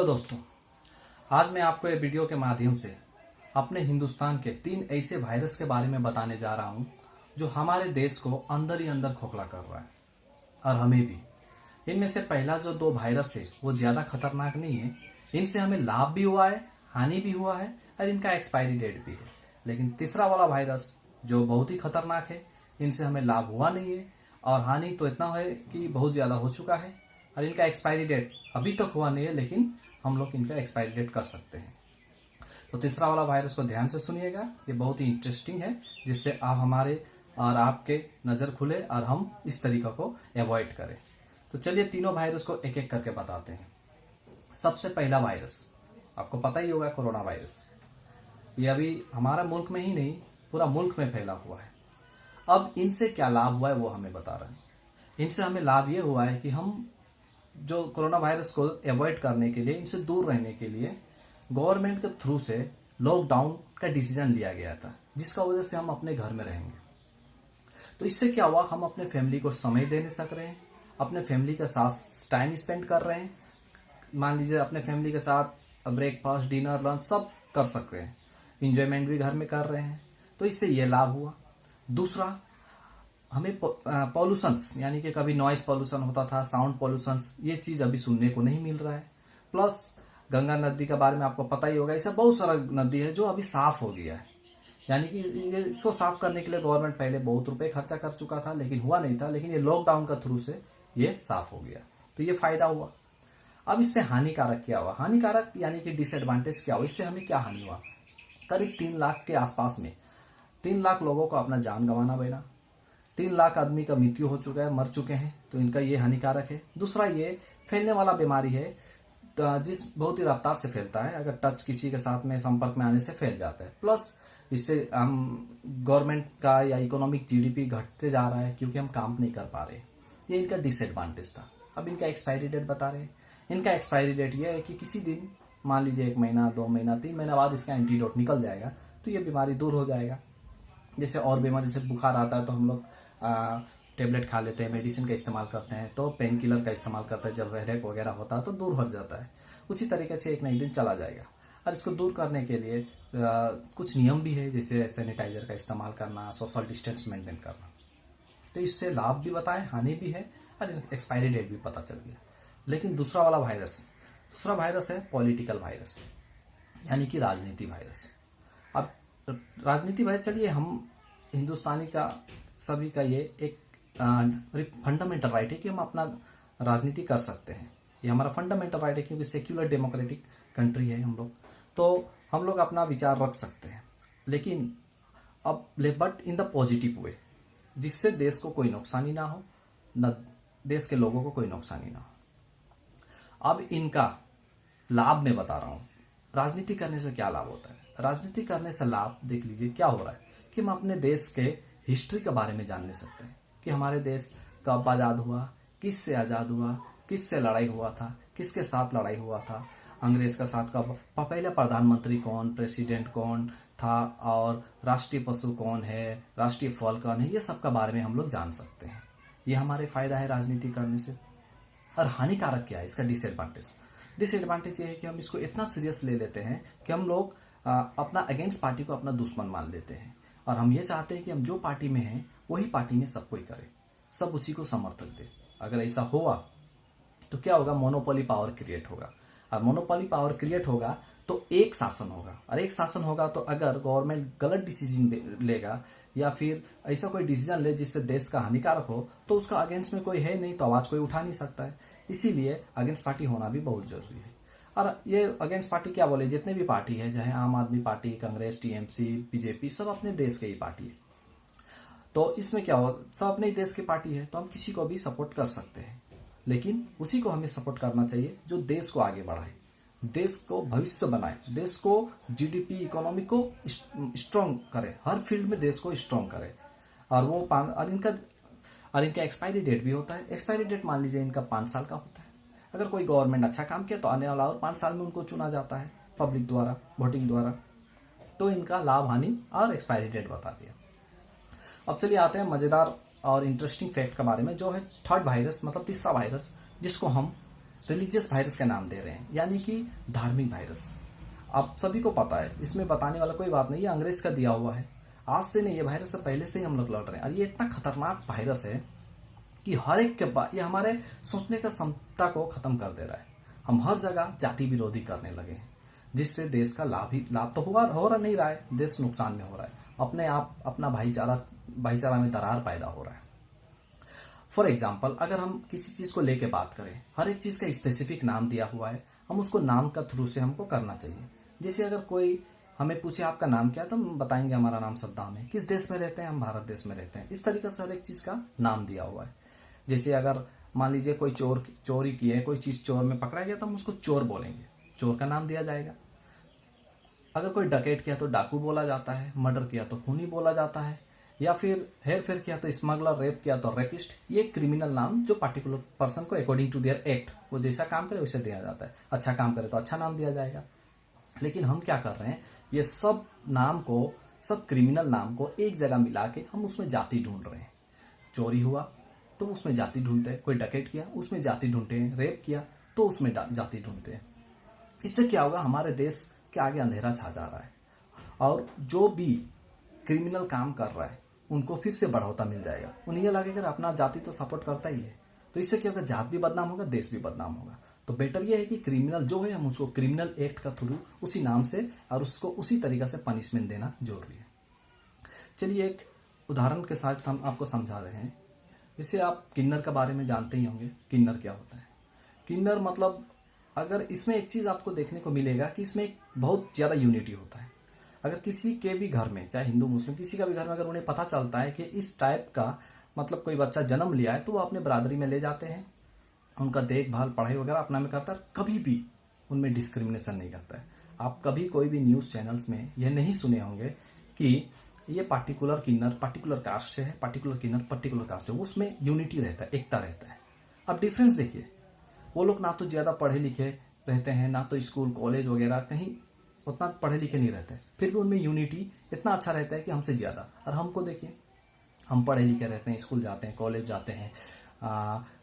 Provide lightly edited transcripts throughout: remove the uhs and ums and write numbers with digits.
Hello दोस्तों, आज मैं आपको ये वीडियो के माध्यम से अपने हिंदुस्तान के 3 ऐसे वायरस के बारे में बताने जा रहा हूं जो हमारे देश को अंदर ही अंदर खोखला कर रहा है और हमें भी। इनमें से पहला जो 2 वायरस है वो ज्यादा खतरनाक नहीं है। इनसे हमें लाभ भी हुआ है, हानि भी हुआ है और इनका एक्सपायरी डेट भी है। लेकिन तीसरा वाला वायरस जो बहुत ही खतरनाक है, इनसे हमें लाभ हुआ नहीं है और हानि तो इतना है कि बहुत ज्यादा हो चुका है और इनका एक्सपायरी डेट अभी तक हुआ नहीं है, लेकिन हम लोग इनका एक्सपायरी डेट कर सकते हैं। तो तीसरा वाला वायरस को ध्यान से सुनिएगा, ये बहुत ही इंटरेस्टिंग है, जिससे आप हमारे और आपके नजर खुले और हम इस तरीका को अवॉइड करें। तो चलिए तीनों वायरस को एक एक करके बताते हैं। सबसे पहला वायरस आपको पता ही होगा, कोरोना वायरस। ये अभी हमारा मुल्क में ही नहीं, पूरा मुल्क में फैला हुआ है। अब इनसे क्या लाभ हुआ है वो हमें बता रहे हैं। इनसे हमें लाभ ये हुआ है कि हम जो कोरोना वायरस को अवॉइड करने के लिए, इनसे दूर रहने के लिए गवर्नमेंट के थ्रू से लॉकडाउन का डिसीजन लिया गया था, जिसका वजह से हम अपने घर में रहेंगे। तो इससे क्या हुआ, हम अपने फैमिली को समय दे नहीं सक रहे हैं, अपने फैमिली के साथ टाइम स्पेंड कर रहे हैं। मान लीजिए अपने फैमिली के साथ ब्रेकफास्ट, डिनर, लंच सब कर सक रहे हैं, इंजॉयमेंट भी घर में कर रहे हैं। तो इससे ये लाभ हुआ। दूसरा, हमें पॉल्यूशंस यानी कि कभी नॉइस पॉल्यूशन होता था, साउंड पॉल्यूशंस, ये चीज अभी सुनने को नहीं मिल रहा है। प्लस गंगा नदी के बारे में आपको पता ही होगा, ऐसा बहुत सारा नदी है जो अभी साफ हो गया है। यानी कि इसको साफ करने के लिए गवर्नमेंट पहले बहुत रुपए खर्चा कर चुका था, लेकिन हुआ नहीं था। लेकिन ये लॉकडाउन का थ्रू से ये साफ हो गया, तो ये फायदा हुआ। अब इससे हानिकारक क्या हुआ? हानिकारक यानी कि डिसएडवांटेज क्या हुआ? इससे हमें क्या हानि हुआ? करीब 3 लाख के आसपास में 3 लाख लोगों को अपना जान गंवाना पड़ा। 3 लाख आदमी का मृत्यु हो चुका है, मर चुके हैं, तो इनका ये हानिकारक है। दूसरा, ये फैलने वाला बीमारी है, जिस बहुत ही रफ्तार से फैलता है। अगर टच किसी के साथ में संपर्क में आने से फैल जाता है। प्लस इससे हम गवर्नमेंट का या इकोनॉमिक जीडीपी घटते जा रहा है, क्योंकि हम काम नहीं कर पा रहे। ये इनका डिसएडवांटेज था। अब इनका एक्सपायरी डेट बता रहे हैं। इनका एक्सपायरी डेट ये है कि किसी दिन, मान लीजिए 1 महीना, 2 महीना, 3 महीना बाद इसका एंटीडोट निकल जाएगा, तो ये बीमारी दूर हो जाएगा। जैसे और बीमारी, जैसे बुखार आता है तो हम लोग टेबलेट खा लेते हैं, मेडिसिन का इस्तेमाल करते हैं, तो पेन किलर का इस्तेमाल करते हैं, जब हेडेक वगैरह होता है तो दूर हो जाता है। उसी तरीके से एक ना एक दिन चला जाएगा। और इसको दूर करने के लिए कुछ नियम भी है, जैसे सैनिटाइजर का इस्तेमाल करना, सोशल डिस्टेंस मेंटेन करना। तो इससे लाभ भी बताएं, हानि भी है और एक्सपायरी डेट भी पता चल गया। लेकिन दूसरा वायरस है पॉलिटिकल वायरस, यानी कि राजनीति वायरस। अब राजनीति वायरस, चलिए हम हिंदुस्तानी का सभी का ये एक फंडामेंटल राइट है कि हम अपना राजनीति कर सकते हैं। ये हमारा फंडामेंटल राइट है, क्योंकि सेक्युलर डेमोक्रेटिक कंट्री है हम लोग, तो हम लोग अपना विचार रख सकते हैं। लेकिन but in the positive way, जिससे देश को कोई नुकसानी ना हो, न देश के लोगों को कोई नुकसानी ना हो। अब इनका लाभ मैं बता रहा हूं। राजनीति करने से क्या लाभ होता है? राजनीति करने से लाभ देख लीजिए क्या हो रहा है कि हम अपने देश के हिस्ट्री के बारे में जान ले सकते हैं कि हमारे देश कब आजाद हुआ, किससे आजाद हुआ, किससे लड़ाई हुआ था, किसके साथ लड़ाई हुआ था, अंग्रेज का साथ कब, पहले प्रधानमंत्री कौन, प्रेसिडेंट कौन था, और राष्ट्रीय पशु कौन है, राष्ट्रीय फल कौन है, ये सब के बारे में हम लोग जान सकते हैं। ये हमारे फायदा है राजनीति करने से। और हानिकारक क्या है इसका? डिसएडवांटेज ये है कि हम इसको इतना सीरियस ले लेते हैं कि हम लोग अपना अगेंस्ट पार्टी को अपना दुश्मन मान लेते हैं। और हम ये चाहते हैं कि हम जो पार्टी में हैं वही पार्टी में सब कोई करे, सब उसी को समर्थन दे। अगर ऐसा हुआ तो क्या होगा? मोनोपोली पावर क्रिएट होगा। और मोनोपोली पावर क्रिएट होगा तो एक शासन होगा, और एक शासन होगा तो अगर गवर्नमेंट गलत डिसीजन लेगा या फिर ऐसा कोई डिसीजन ले जिससे देश का हानिकारक हो, तो उसका अगेंस्ट में कोई है नहीं, तो आवाज कोई उठा नहीं सकता है। इसीलिए अगेंस्ट पार्टी होना भी बहुत जरूरी है। और ये अगेंस्ट पार्टी क्या बोले, जितने भी पार्टी है, चाहे आम आदमी पार्टी, कांग्रेस, टीएमसी, बीजेपी, सब अपने देश के ही पार्टी है। तो इसमें क्या हो, सब अपने ही देश की पार्टी है, तो हम किसी को भी सपोर्ट कर सकते हैं। लेकिन उसी को हमें सपोर्ट करना चाहिए जो देश को आगे बढ़ाए, देश को भविष्य बनाए, देश को जीडीपी, इकोनॉमी को स्ट्रांग करे, हर फील्ड में देश को स्ट्रांग करे। और इनका एक्सपायरी डेट भी होता है। एक्सपायरी डेट मान लीजिए इनका 5 साल का होता है। अगर कोई गवर्नमेंट अच्छा काम किया तो आने वाला और 5 साल में उनको चुना जाता है पब्लिक द्वारा, वोटिंग द्वारा। तो इनका लाभ, हानि और एक्सपायरी डेट बता दिया। अब चलिए आते हैं मजेदार और इंटरेस्टिंग फैक्ट के बारे में, जो है थर्ड वायरस, मतलब तीसरा वायरस, जिसको हम रिलीजियस वायरस का नाम दे रहे हैं, यानी कि धार्मिक वायरस। आप सभी को पता है, इसमें बताने वाला कोई बात नहीं, ये अंग्रेज का दिया हुआ है। आज से नहीं, ये वायरस से पहले से ही हम लोग लड़ रहे हैं। और ये इतना खतरनाक वायरस है कि हर एक के बाद ये हमारे सोचने का क्षमता को खत्म कर दे रहा है। हम हर जगह जाति विरोधी करने लगे हैं, जिससे देश का लाभ तो हो रहा नहीं रहा है, देश नुकसान में हो रहा है। अपने आप अपना भाईचारा में दरार पैदा हो रहा है। फॉर एग्जाम्पल, अगर हम किसी चीज को लेके बात करें, हर एक चीज का स्पेसिफिक नाम दिया हुआ है, हम उसको नाम का थ्रू से हमको करना चाहिए। जैसे अगर कोई हमें पूछे आपका नाम क्या है, तो हम बताएंगे हमारा नाम सद्दाम है। किस देश में रहते हैं? हम भारत देश में रहते हैं। इस तरीके से हर एक चीज का नाम दिया हुआ है। जैसे अगर मान लीजिए कोई चोरी की है, कोई चीज चोर में पकड़ा गया, तो हम उसको चोर बोलेंगे, चोर का नाम दिया जाएगा। अगर कोई डकैत किया तो डाकू बोला जाता है, मर्डर किया तो खूनी बोला जाता है, या फिर हेर फेर किया तो स्मगलर, रेप किया तो रेपिस्ट। ये क्रिमिनल नाम जो पर्टिकुलर पर्सन को अकॉर्डिंग टू देयर एक्ट, वो जैसा काम करे वैसे दिया जाता है। अच्छा काम करे तो अच्छा नाम दिया जाएगा। लेकिन हम क्या कर रहे हैं, ये सब नाम को, सब क्रिमिनल नाम को एक जगह मिला के हम उसमें जाति ढूंढ रहे हैं। चोरी हुआ तो उसमें जाति ढूंढते हैं, कोई डकैत किया उसमें जाति ढूंढते हैं, रेप किया तो उसमें जाति ढूंढते हैं। इससे क्या होगा, हमारे देश के आगे अंधेरा छा जा रहा है, और जो भी क्रिमिनल काम कर रहा है उनको फिर से बढ़ावा मिल जाएगा। उन्हें लगेगा अपना जाति तो सपोर्ट करता ही है, तो इससे क्या होगा, जात भी बदनाम होगा, देश भी बदनाम होगा। तो बेटर यह है कि क्रिमिनल जो है हम उसको क्रिमिनल एक्ट का थ्रू उसी नाम से और उसको उसी तरीका से पनिशमेंट देना जरूरी है। चलिए एक उदाहरण के साथ हम आपको समझा रहे हैं। जैसे आप किन्नर के बारे में जानते ही होंगे। किन्नर क्या होता है? किन्नर मतलब, अगर इसमें एक चीज आपको देखने को मिलेगा कि इसमें एक बहुत ज्यादा यूनिटी होता है। अगर किसी के भी घर में, चाहे हिंदू मुस्लिम किसी का भी घर में, अगर उन्हें पता चलता है कि इस टाइप का मतलब कोई बच्चा जन्म लिया है, तो वो अपने बरादरी में ले जाते हैं, उनका देखभाल पढ़ाई वगैरह अपना में करता है, कभी भी उनमें डिस्क्रिमिनेशन नहीं करता है। आप कभी कोई भी न्यूज चैनल्स में यह नहीं सुने होंगे कि ये पार्टिकुलर किन्नर पार्टिकुलर कास्ट से है, पार्टिकुलर किन्नर पार्टिकुलर कास्ट है। उसमें यूनिटी रहता है, एकता रहता है। अब डिफरेंस देखिए, वो लोग ना तो ज्यादा पढ़े लिखे रहते हैं, ना तो स्कूल कॉलेज वगैरह कहीं उतना पढ़े लिखे नहीं रहते, फिर भी उनमें यूनिटी इतना अच्छा रहता है कि हमसे ज्यादा। और हमको देखिए, हम पढ़े लिखे रहते हैं, स्कूल जाते हैं, कॉलेज जाते हैं,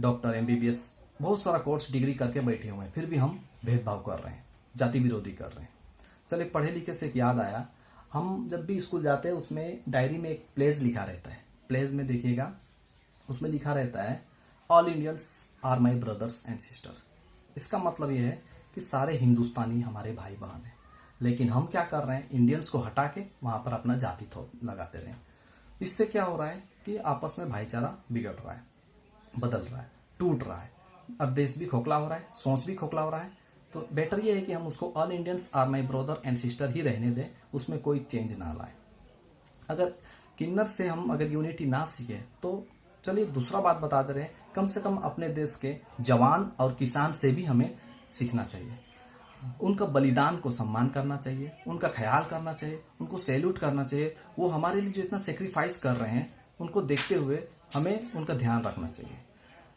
डॉक्टर एमबीबीएस बहुत सारा कोर्स डिग्री करके बैठे हुए हैं, फिर भी हम भेदभाव कर रहे हैं, जाति विरोधी कर रहे हैं। चलिए पढ़े लिखे से एक याद आया, हम जब भी स्कूल जाते हैं उसमें डायरी में एक प्लेज लिखा रहता है। प्लेज में देखिएगा, उसमें लिखा रहता है all Indians are my brothers and sister. इसका मतलब यह है कि सारे हिंदुस्तानी हमारे भाई बहन हैं। लेकिन हम क्या कर रहे हैं, इंडियंस को हटा के वहां पर अपना जाति लगाते रहे। इससे क्या हो रहा है कि आपस में भाईचारा बिगड़ रहा है, बदल रहा है, टूट रहा है, अब देश भी खोखला हो रहा है, सोच भी खोखला हो रहा है। तो बेटर ये है कि हम उसको all Indians are my brother and sister ही रहने दें, उसमें कोई चेंज ना लाए। अगर किन्नर से हम अगर यूनिटी ना सीखे तो चलिए दूसरा बात बता दे रहे हैं, कम से कम अपने देश के जवान और किसान से भी हमें सीखना चाहिए। उनका बलिदान को सम्मान करना चाहिए, उनका ख्याल करना चाहिए, उनको सैल्यूट करना चाहिए। वो हमारे लिए जो इतना सेक्रीफाइस कर रहे हैं, उनको देखते हुए हमें उनका ध्यान रखना चाहिए।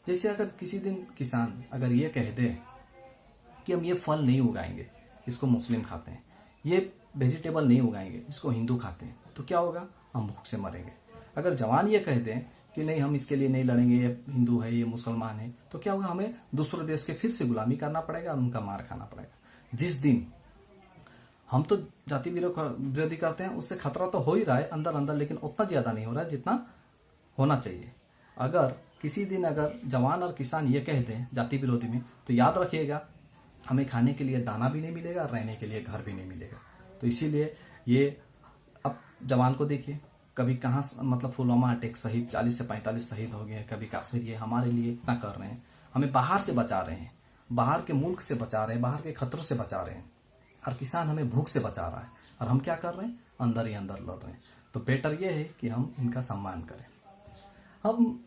जैसे अगर किसी दिन किसान अगर ये कह दे कि हम ये फल नहीं उगाएंगे, इसको मुस्लिम खाते हैं, ये वेजिटेबल नहीं उगाएंगे, इसको हिंदू खाते हैं, तो क्या होगा, हम भूख से मरेंगे। अगर जवान ये कह दें कि नहीं हम इसके लिए नहीं लड़ेंगे, ये हिंदू है, ये मुसलमान है, तो क्या होगा, हमें दूसरे देश के फिर से गुलामी करना पड़ेगा और उनका मार खाना पड़ेगा। जिस दिन हम तो जाति विरोधी करते हैं, उससे खतरा तो हो ही रहा है अंदर अंदर, लेकिन उतना ज्यादा नहीं हो रहा है जितना होना चाहिए। अगर किसी दिन अगर जवान और किसान ये कह दें जाति विरोधी में, तो याद रखिएगा हमें खाने के लिए दाना भी नहीं मिलेगा, रहने के लिए घर भी नहीं मिलेगा। तो इसीलिए ये, अब जवान को देखिए, कभी कहाँ मतलब पुलवामा अटैक शहीद 40 से 45 शहीद हो गए, कभी कश्मीर, ये हमारे लिए इतना कर रहे हैं, हमें बाहर से बचा रहे हैं, बाहर के मुल्क से बचा रहे हैं, बाहर के खतरों से बचा रहे हैं, और किसान हमें भूख से बचा रहा है, और हम क्या कर रहे हैं, अंदर ही अंदर लड़ रहे हैं। तो बेटर ये है कि हम इनका सम्मान करें। हम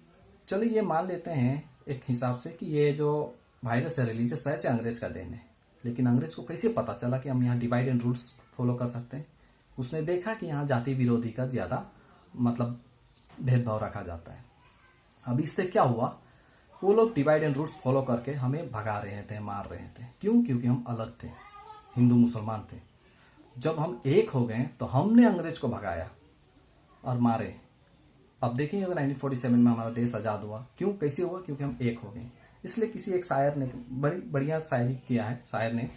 चलिए ये मान लेते हैं एक हिसाब से कि ये जो वायरस है रिलीजियस वायरस है, अंग्रेज का देन है। लेकिन अंग्रेज को कैसे पता चला कि हम यहाँ डिवाइड एंड रूल्स फॉलो कर सकते हैं? उसने देखा कि यहाँ जाति विरोधी का ज्यादा मतलब भेदभाव रखा जाता है। अब इससे क्या हुआ, वो लोग डिवाइड एंड रूल्स फॉलो करके हमें भगा रहे थे, मार रहे थे। क्यों? क्योंकि हम अलग थे, हिंदू मुसलमान थे। जब हम एक हो गए तो हमने अंग्रेज को भगाया और मारे। अब देखिए, अगर 1947 में हमारा देश आजाद हुआ, क्यों, कैसे हुआ? क्योंकि हम एक हो गए। इसलिए किसी एक शायर ने बड़ी बढ़िया शायरी किया है। शायर ने,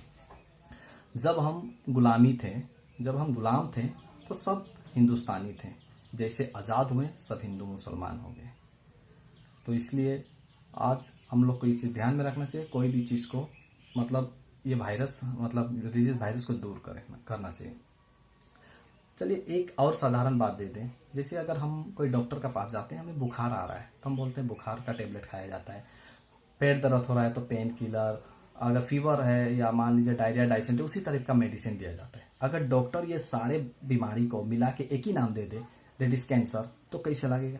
जब हम गुलामी थे, जब हम गुलाम थे तो सब हिंदुस्तानी थे, जैसे आज़ाद हुए सब हिंदू मुसलमान हो गए। तो इसलिए आज हम लोग को ये चीज़ ध्यान में रखना चाहिए, कोई भी चीज़ को मतलब ये वायरस मतलब रिलीजियस वायरस को दूर करना चाहिए। चलिए एक और साधारण बात दे दें, जैसे अगर हम कोई डॉक्टर के पास जाते हैं, हमें बुखार आ रहा है तो हम बोलते हैं बुखार का टेबलेट खाया जाता है। पेट दर्द हो रहा है तो पेन किलर, अगर फीवर है या मान लीजिए डायरिया, डायसेंट्री, उसी तरह का मेडिसिन दिया जाता है। अगर डॉक्टर ये सारे बीमारी को मिला के एक ही नाम दे दे, दैट इज कैंसर, तो कैसे लगेगा?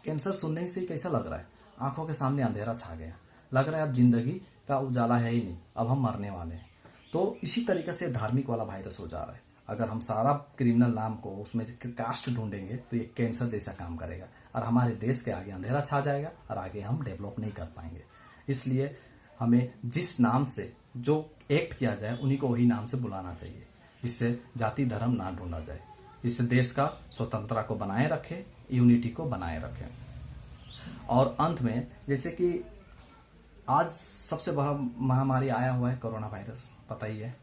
कैंसर सुनने ही से कैसा लग रहा है? आंखों के सामने अंधेरा छा गया, लग रहा है अब जिंदगी का उजाला है ही नहीं, अब हम मरने वाले हैं। तो इसी तरीके से धार्मिक वाला वायरस हो जा रहा है। अगर हम सारा क्रिमिनल नाम को उसमें कास्ट ढूंढेंगे तो ये कैंसर जैसा काम करेगा और हमारे देश के आगे अंधेरा छा जाएगा और आगे हम डेवलप नहीं कर पाएंगे। इसलिए हमें जिस नाम से जो एक्ट किया जाए उन्हीं को वही नाम से बुलाना चाहिए। इससे जाति धर्म ना ढूंढा जाए। इससे देश का स्वतंत्रता को बनाए रखे, यूनिटी को बनाए रखे। और अंत में, जैसे कि आज सबसे बड़ा महामारी आया हुआ है कोरोना वायरस, पता ही है।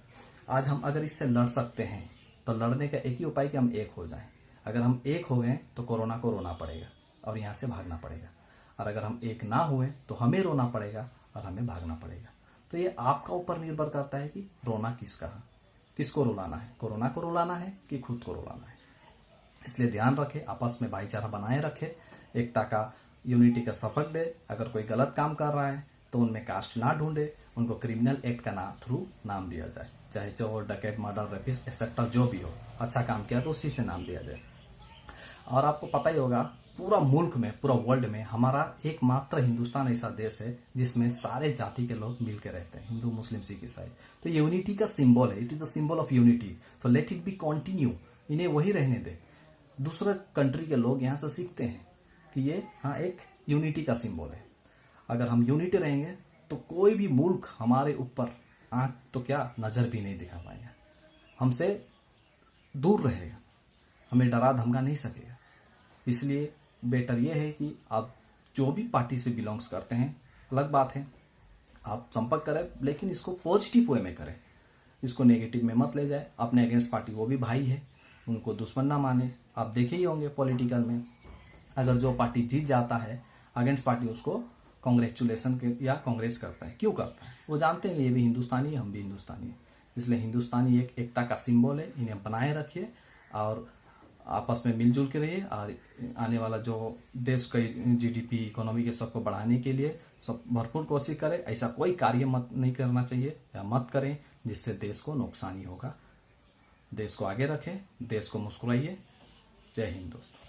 आज हम अगर इससे लड़ सकते हैं तो लड़ने का एक ही उपाय कि हम एक हो जाएं। अगर हम एक हो गए तो कोरोना को रोना पड़ेगा और यहाँ से भागना पड़ेगा, और अगर हम एक ना हुए तो हमें रोना पड़ेगा और हमें भागना पड़ेगा। तो ये आपका ऊपर निर्भर करता है कि रोना किसका है, किसको रुलाना है, कोरोना को रुलाना है कि खुद को रुलाना है। इसलिए ध्यान रखें, आपस में भाईचारा बनाए रखें, एकता का, यूनिटी का शपथ दे। अगर कोई गलत काम कर रहा है तो उनमें कास्ट ना ढूंढे, उनको क्रिमिनल एक्ट का थ्रू नाम दिया जाए, चाहे चोर, डकैत, मर्डर, रेपिस्ट एक्सेट्रा जो भी हो। अच्छा काम किया तो उसी से नाम दिया जाए। और आपको पता ही होगा, पूरा मुल्क में, पूरा वर्ल्ड में हमारा एकमात्र हिंदुस्तान ऐसा देश है जिसमें सारे जाति के लोग मिलकर रहते हैं, हिंदू, मुस्लिम, सिख, ईसाई। तो यूनिटी का सिंबल है, it is the symbol of unity. तो लेट इट बी कंटिन्यू, इन्हें वही रहने दे। दूसरे कंट्री के लोग यहाँ से सीखते हैं कि ये हाँ एक यूनिटी का सिंबल है। अगर हम यूनिटी रहेंगे तो कोई भी मुल्क हमारे ऊपर आंख तो क्या नजर भी नहीं दिखा पाएगा, हमसे दूर रहेगा, हमें डरा धमका नहीं सकेगा। इसलिए बेटर ये है कि आप जो भी पार्टी से बिलोंग्स करते हैं, अलग बात है, आप संपर्क करें, लेकिन इसको पॉजिटिव वे में करें, इसको नेगेटिव में मत ले जाए। अपने अगेंस्ट पार्टी वो भी भाई है, उनको दुश्मन ना माने। आप देखे ही होंगे पॉलिटिकल में, अगर जो पार्टी जीत जाता है, अगेंस्ट पार्टी उसको कांग्रेचुलेशन के या कांग्रेस करता है। क्यों करता है? वो जानते हैं ये भी हिंदुस्तानी है, हम भी हिंदुस्तानी है। इसलिए हिंदुस्तानी एक एकता का सिंबल है, इन्हें बनाए रखिए और आपस में मिलजुल के रहिए। और आने वाला जो देश का जीडीपी, इकोनॉमी के सबको बढ़ाने के लिए सब भरपूर कोशिश करें। ऐसा कोई कार्य मत नहीं करना चाहिए या मत करें जिससे देश को नुकसानी होगा। देश को आगे रखें, देश को मुस्कुराइए। जय हिंद दोस्तों।